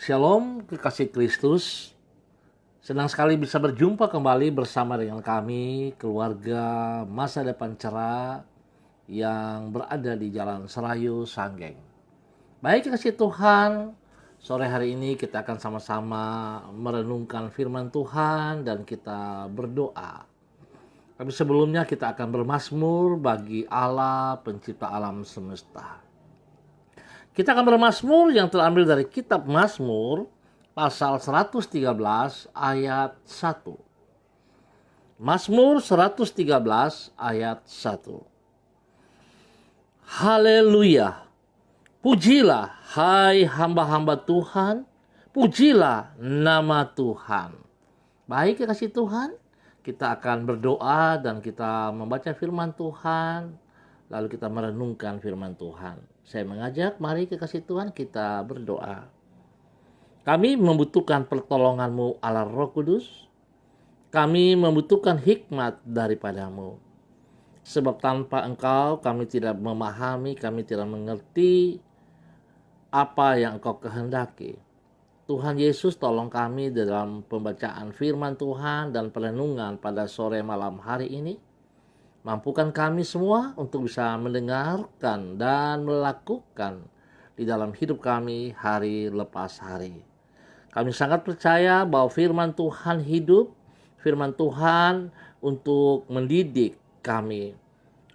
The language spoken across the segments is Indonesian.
Shalom, kekasih Kristus. Senang sekali bisa berjumpa kembali bersama dengan kami, keluarga Masa Depan Cerah yang berada di Jalan Serayu, Sanggeng. Baik kekasih Tuhan, sore hari ini kita akan sama-sama merenungkan firman Tuhan dan kita berdoa. Tapi sebelumnya kita akan bermazmur bagi Allah, pencipta alam semesta. Kita akan bermazmur yang terambil dari kitab Mazmur pasal 113 ayat 1. Mazmur 113 ayat 1. Haleluya. Pujilah hai hamba-hamba Tuhan, pujilah nama Tuhan. Baik ya kasih Tuhan, kita akan berdoa dan kita membaca firman Tuhan, lalu kita merenungkan firman Tuhan. Saya mengajak, mari kekasih Tuhan kita berdoa. Kami membutuhkan pertolongan-Mu Allah Roh Kudus. Kami membutuhkan hikmat daripadamu. Sebab tanpa Engkau kami tidak memahami, kami tidak mengerti apa yang Engkau kehendaki. Tuhan Yesus tolong kami dalam pembacaan firman Tuhan dan perenungan pada sore malam hari ini. Mampukan kami semua untuk bisa mendengarkan dan melakukan di dalam hidup kami hari lepas hari. Kami sangat percaya bahwa firman Tuhan hidup, firman Tuhan untuk mendidik kami,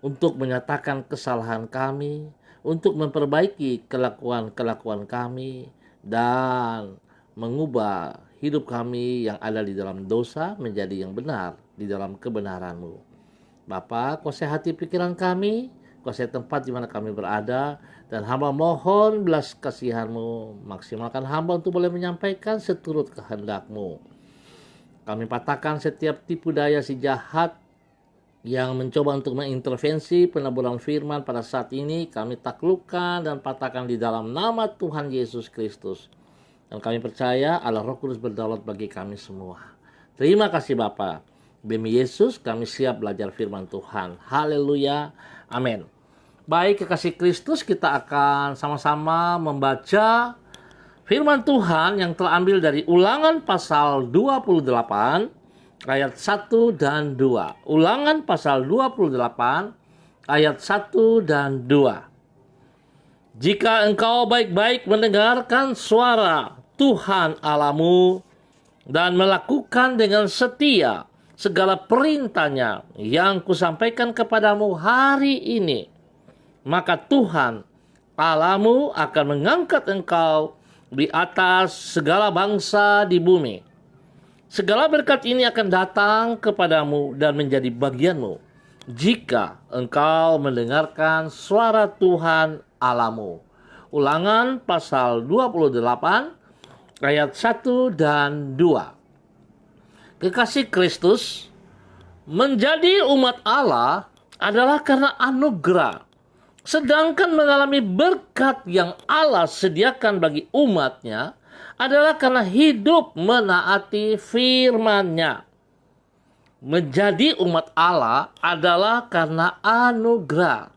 untuk menyatakan kesalahan kami, untuk memperbaiki kelakuan-kelakuan kami, dan mengubah hidup kami yang ada di dalam dosa menjadi yang benar di dalam kebenaran-Mu. Bapa, kuasai hati pikiran kami, kuasai tempat di mana kami berada, dan hamba mohon belas kasihan-Mu, maksimalkan hamba untuk boleh menyampaikan seturut kehendak-Mu. Kami patahkan setiap tipu daya si jahat yang mencoba untuk mengintervensi peneburan firman pada saat ini. Kami taklukkan dan patahkan di dalam nama Tuhan Yesus Kristus. Dan kami percaya Allah Roh Kudus berdaulat bagi kami semua. Terima kasih Bapa. Demi Yesus kami siap belajar firman Tuhan. Haleluya. Amin. Baik kekasih Kristus, kita akan sama-sama membaca firman Tuhan yang terambil dari Ulangan pasal 28 ayat 1 dan 2. Ulangan pasal 28 ayat 1 dan 2. Jika engkau baik-baik mendengarkan suara Tuhan Allahmu dan melakukan dengan setia segala perintahnya yang kusampaikan kepadamu hari ini, maka Tuhan Allahmu akan mengangkat engkau di atas segala bangsa di bumi. Segala berkat ini akan datang kepadamu dan menjadi bagianmu jika engkau mendengarkan suara Tuhan Allahmu. Ulangan pasal 28 ayat 1 dan 2. Kekasih Kristus, menjadi umat Allah adalah karena anugerah. Sedangkan mengalami berkat yang Allah sediakan bagi umatnya adalah karena hidup menaati firman-Nya. Menjadi umat Allah adalah karena anugerah.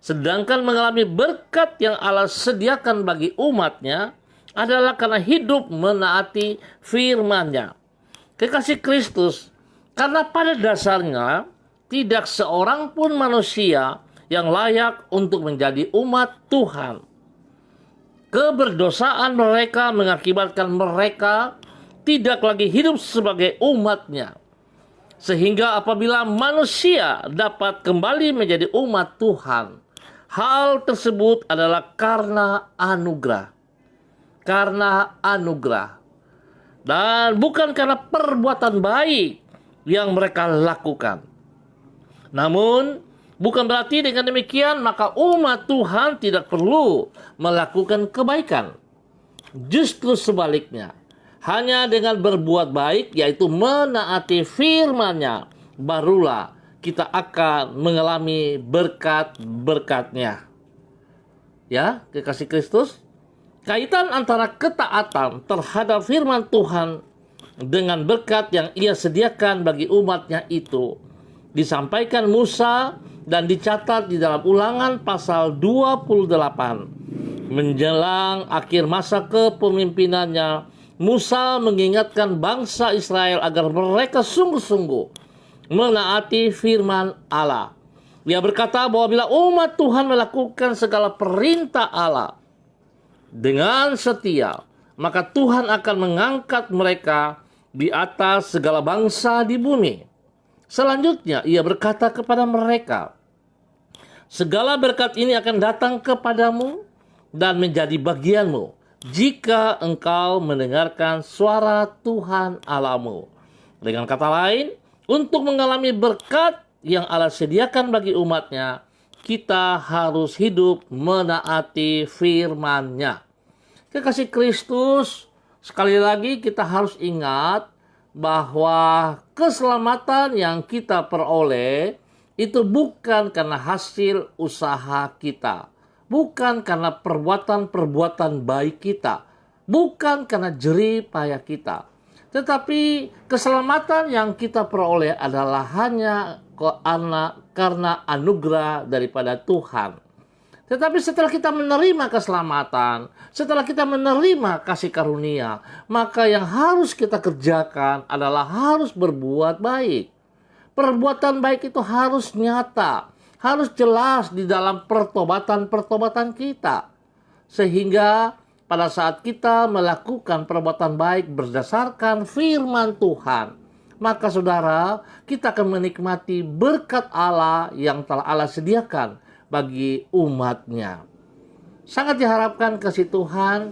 Sedangkan mengalami berkat yang Allah sediakan bagi umatnya adalah karena hidup menaati firman-Nya. Kekasih Kristus, karena pada dasarnya tidak seorang pun manusia yang layak untuk menjadi umat Tuhan. Keberdosaan mereka mengakibatkan mereka tidak lagi hidup sebagai umat-Nya. Sehingga apabila manusia dapat kembali menjadi umat Tuhan, hal tersebut adalah karena anugerah. Karena anugerah. Dan bukan karena perbuatan baik yang mereka lakukan. Namun, bukan berarti dengan demikian maka umat Tuhan tidak perlu melakukan kebaikan. Justru sebaliknya, hanya dengan berbuat baik, yaitu menaati firman-Nya, barulah kita akan mengalami berkat-berkat-Nya. Ya, kekasih Kristus, kaitan antara ketaatan terhadap firman Tuhan dengan berkat yang Ia sediakan bagi umat-Nya itu disampaikan Musa dan dicatat di dalam Ulangan pasal 28 Menjelang akhir masa kepemimpinannya, Musa mengingatkan bangsa Israel agar mereka sungguh-sungguh menaati firman Allah. Dia berkata bahwa bila umat Tuhan melakukan segala perintah Allah dengan setia, maka Tuhan akan mengangkat mereka di atas segala bangsa di bumi. Selanjutnya, ia berkata kepada mereka, segala berkat ini akan datang kepadamu dan menjadi bagianmu jika engkau mendengarkan suara Tuhan Allahmu. Dengan kata lain, untuk mengalami berkat yang Allah sediakan bagi umatnya, kita harus hidup menaati firman-Nya. Kekasih Kristus, sekali lagi kita harus ingat bahwa keselamatan yang kita peroleh itu bukan karena hasil usaha kita, bukan karena perbuatan-perbuatan baik kita, bukan karena jerih payah kita. Tetapi keselamatan yang kita peroleh adalah hanya karena anugerah daripada Tuhan. Tetapi setelah kita menerima keselamatan, setelah kita menerima kasih karunia, maka yang harus kita kerjakan adalah harus berbuat baik. Perbuatan baik itu harus nyata, harus jelas di dalam pertobatan-pertobatan kita. Sehingga pada saat kita melakukan perbuatan baik berdasarkan firman Tuhan, maka saudara, kita akan menikmati berkat Allah yang telah Allah sediakan bagi umatnya. Sangat diharapkan kasih Tuhan,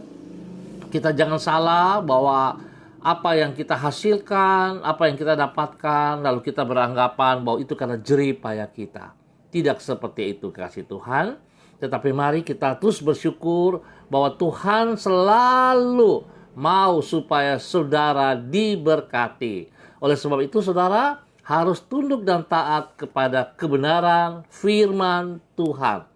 kita jangan salah bahwa apa yang kita hasilkan, apa yang kita dapatkan, lalu kita beranggapan bahwa itu karena jerih payah kita. Tidak seperti itu kasih Tuhan. Tetapi mari kita terus bersyukur bahwa Tuhan selalu mau supaya saudara diberkati. Oleh sebab itu saudara harus tunduk dan taat kepada kebenaran firman Tuhan.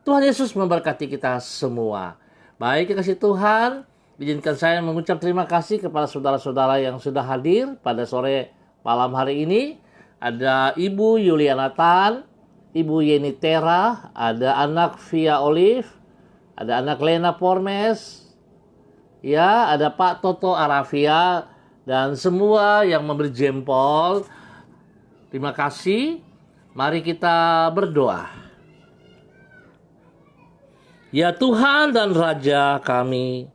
Tuhan Yesus memberkati kita semua. Baik kasih Tuhan, izinkan saya mengucap terima kasih kepada saudara-saudara yang sudah hadir pada sore malam hari ini. Ada Ibu Yuliana Tan, Ibu Yeni Tera, ada anak Via Olive, ada anak Lena Pormes, ya, ada Pak Toto Arafia, dan semua yang memberi jempol. Terima kasih. Mari kita berdoa. Ya Tuhan dan Raja kami,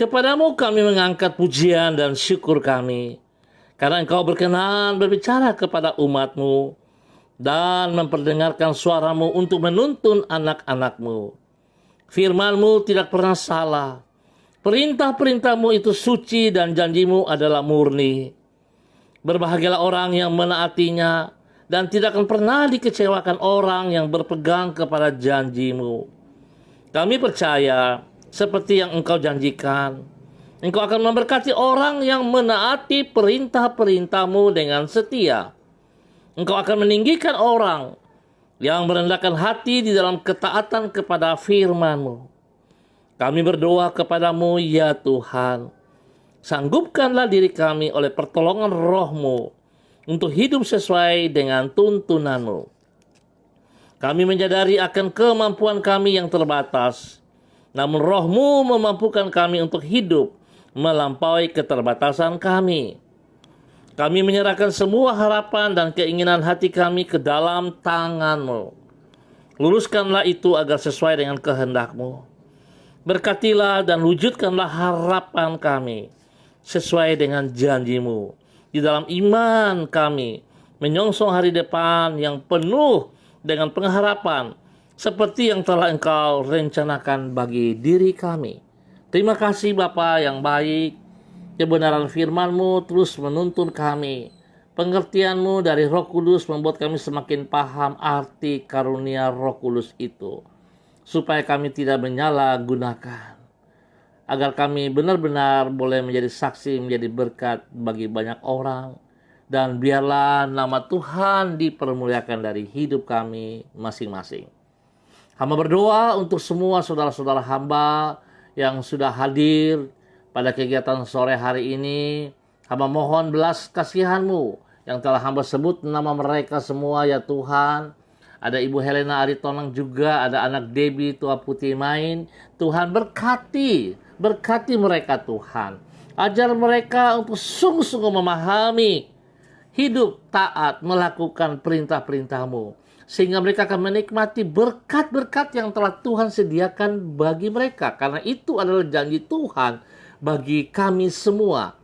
kepadamu kami mengangkat pujian dan syukur kami, karena Engkau berkenan berbicara kepada umat-Mu dan memperdengarkan suara-Mu untuk menuntun anak-anak-Mu. Firman-Mu tidak pernah salah. Perintah-perintah-Mu itu suci dan janji-Mu adalah murni. Berbahagialah orang yang menaatinya dan tidak akan pernah dikecewakan orang yang berpegang kepada janji-Mu. Kami percaya seperti yang Engkau janjikan, Engkau akan memberkati orang yang menaati perintah-perintah-Mu dengan setia. Engkau akan meninggikan orang yang merendahkan hati di dalam ketaatan kepada firman-Mu. Kami berdoa kepadamu ya Tuhan, sanggupkanlah diri kami oleh pertolongan Roh-Mu untuk hidup sesuai dengan tuntunan-Mu. Kami menyadari akan kemampuan kami yang terbatas, namun Roh-Mu memampukan kami untuk hidup melampaui keterbatasan kami. Kami menyerahkan semua harapan dan keinginan hati kami ke dalam tangan-Mu. Luruskanlah itu agar sesuai dengan kehendak-Mu. Berkatilah dan wujudkanlah harapan kami sesuai dengan janji-Mu. Di dalam iman kami menyongsong hari depan yang penuh dengan pengharapan seperti yang telah Engkau rencanakan bagi diri kami. Terima kasih Bapa yang baik. Kebenaran firman-Mu terus menuntun kami. Pengertian-Mu dari Roh Kudus membuat kami semakin paham arti karunia Roh Kudus itu, supaya kami tidak menyalahgunakan, agar kami benar-benar boleh menjadi saksi, menjadi berkat bagi banyak orang, dan biarlah nama Tuhan dipermuliakan dari hidup kami masing-masing. Hamba berdoa untuk semua saudara-saudara hamba yang sudah hadir pada kegiatan sore hari ini. Hamba mohon belas kasihan-Mu yang telah hamba sebut nama mereka semua ya Tuhan. Ada Ibu Helena Aritonang juga, ada anak Debbie Tua Putih Main. Tuhan berkati mereka Tuhan. Ajar mereka untuk sungguh-sungguh memahami hidup taat melakukan perintah-perintah-Mu. Sehingga mereka akan menikmati berkat-berkat yang telah Tuhan sediakan bagi mereka. Karena itu adalah janji Tuhan bagi kami semua.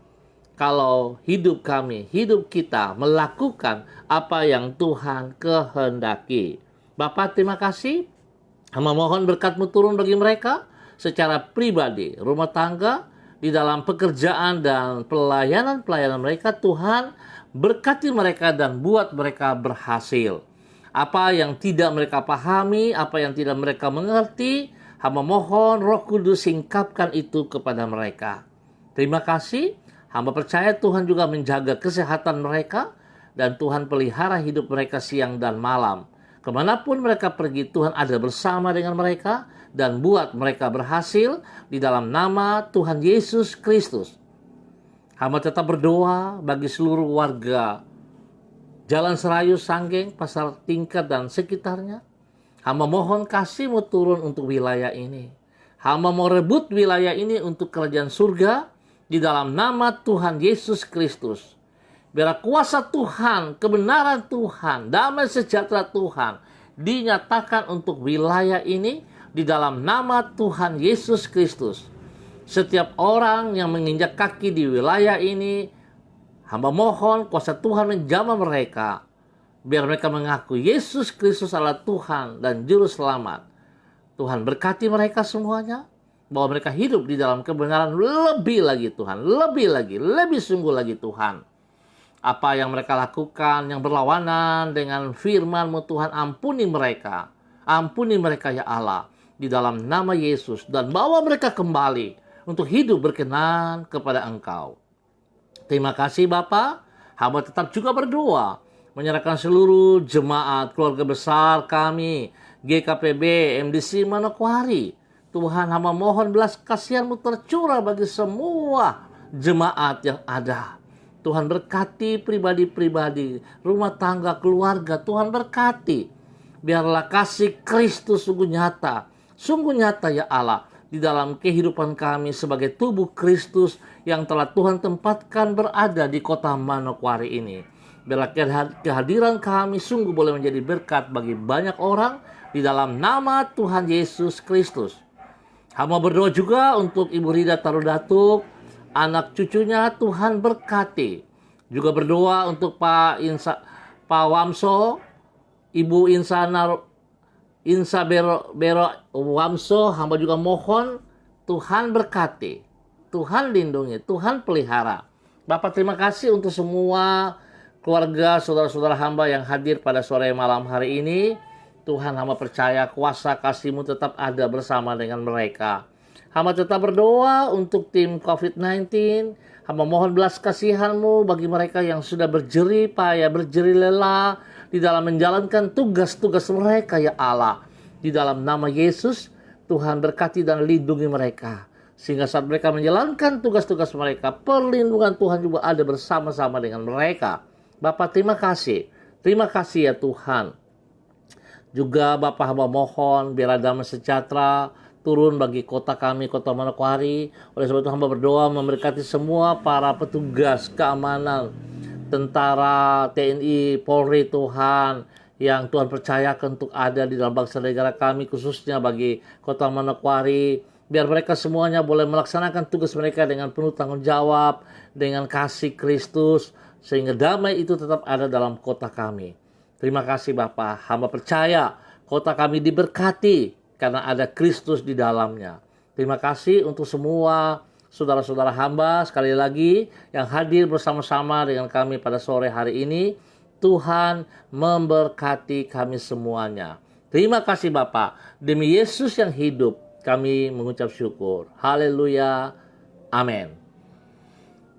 Kalau hidup kami, hidup kita melakukan apa yang Tuhan kehendaki. Bapak, terima kasih. Hamba mohon berkat-Mu turun bagi mereka secara pribadi, rumah tangga, di dalam pekerjaan dan pelayanan-pelayanan mereka. Tuhan, berkati mereka dan buat mereka berhasil. Apa yang tidak mereka pahami, apa yang tidak mereka mengerti, hamba mohon Roh Kudus singkapkan itu kepada mereka. Terima kasih. Hamba percaya Tuhan juga menjaga kesehatan mereka dan Tuhan pelihara hidup mereka siang dan malam. Kemanapun mereka pergi, Tuhan ada bersama dengan mereka dan buat mereka berhasil di dalam nama Tuhan Yesus Kristus. Hamba tetap berdoa bagi seluruh warga Jalan Serayu, Sanggeng, Pasar Tingkat, dan sekitarnya. Hamba mohon kasih-Mu turun untuk wilayah ini. Hamba mau rebut wilayah ini untuk kerajaan surga di dalam nama Tuhan Yesus Kristus. Biar kuasa Tuhan, kebenaran Tuhan, damai sejahtera Tuhan dinyatakan untuk wilayah ini di dalam nama Tuhan Yesus Kristus. Setiap orang yang menginjak kaki di wilayah ini, hamba mohon kuasa Tuhan menjamah mereka. Biar mereka mengaku Yesus Kristus adalah Tuhan dan Juru Selamat. Tuhan berkati mereka semuanya. Bahwa mereka hidup di dalam kebenaran lebih lagi Tuhan. Lebih sungguh lagi Tuhan. Apa yang mereka lakukan yang berlawanan dengan firman-Mu Tuhan, ampuni mereka. Ampuni mereka ya Allah. Di dalam nama Yesus. Dan bawa mereka kembali untuk hidup berkenan kepada Engkau. Terima kasih Bapa. Hamba tetap juga berdoa menyerahkan seluruh jemaat keluarga besar kami GKPB MDC Manokwari. Tuhan, hamba mohon belas kasihan-Mu tercurah bagi semua jemaat yang ada. Tuhan berkati pribadi-pribadi, rumah tangga, keluarga. Tuhan berkati. Biarlah kasih Kristus sungguh nyata ya Allah, di dalam kehidupan kami sebagai tubuh Kristus yang telah Tuhan tempatkan berada di kota Manokwari ini. Biarlah kehadiran kami sungguh boleh menjadi berkat bagi banyak orang di dalam nama Tuhan Yesus Kristus. Hamba berdoa juga untuk Ibu Rida Tarudatuk, anak cucunya Tuhan berkati. Juga berdoa untuk Pak Wamso, Ibu Insa Bero Wamso. Hamba juga mohon Tuhan berkati, Tuhan lindungi, Tuhan pelihara. Bapak, terima kasih untuk semua keluarga, saudara-saudara hamba yang hadir pada sore malam hari ini. Tuhan, hamba percaya kuasa kasih-Mu tetap ada bersama dengan mereka. Hamba tetap berdoa untuk tim COVID-19. Hamba mohon belas kasihan-Mu bagi mereka yang sudah berjerih payah, berjerih lelah di dalam menjalankan tugas-tugas mereka ya Allah. Di dalam nama Yesus, Tuhan berkati dan lindungi mereka. Sehingga saat mereka menjalankan tugas-tugas mereka, perlindungan Tuhan juga ada bersama-sama dengan mereka. Bapak, terima kasih. Terima kasih ya Tuhan. Juga Bapak, hamba mohon biar damai sejahtera turun bagi kota kami, kota Manokwari. Oleh sebab itu hamba berdoa memberkati semua para petugas keamanan, tentara, TNI, Polri Tuhan, yang Tuhan percayakan untuk ada di dalam bangsa negara kami, khususnya bagi kota Manokwari. Biar mereka semuanya boleh melaksanakan tugas mereka dengan penuh tanggung jawab, dengan kasih Kristus, sehingga damai itu tetap ada dalam kota kami. Terima kasih Bapak, hamba percaya kota kami diberkati karena ada Kristus di dalamnya. Terima kasih untuk semua saudara-saudara hamba sekali lagi yang hadir bersama-sama dengan kami pada sore hari ini. Tuhan memberkati kami semuanya. Terima kasih Bapak, demi Yesus yang hidup kami mengucap syukur. Haleluya, amin.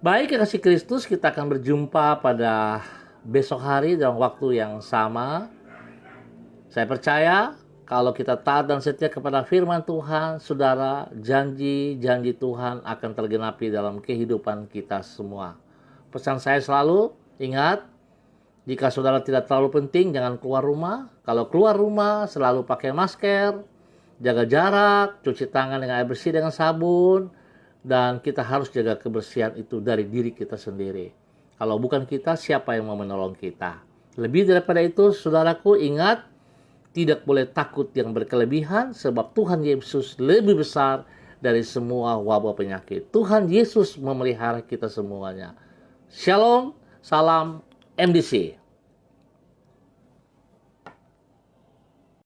Baik, yang kasih Kristus, kita akan berjumpa pada besok hari dalam waktu yang sama. Saya percaya kalau kita taat dan setia kepada firman Tuhan, saudara, janji-janji Tuhan akan tergenapi dalam kehidupan kita semua. Pesan saya selalu, ingat, Jika saudara tidak terlalu penting, jangan keluar rumah. Kalau keluar rumah, selalu pakai masker, jaga jarak, cuci tangan dengan air bersih dengan sabun, dan kita harus jaga kebersihan itu dari diri kita sendiri. Kalau bukan kita, siapa yang mau menolong kita? Lebih daripada itu, saudaraku, ingat, tidak boleh takut yang berkelebihan, sebab Tuhan Yesus lebih besar dari semua wabah penyakit. Tuhan Yesus memelihara kita semuanya. Shalom, salam MDC.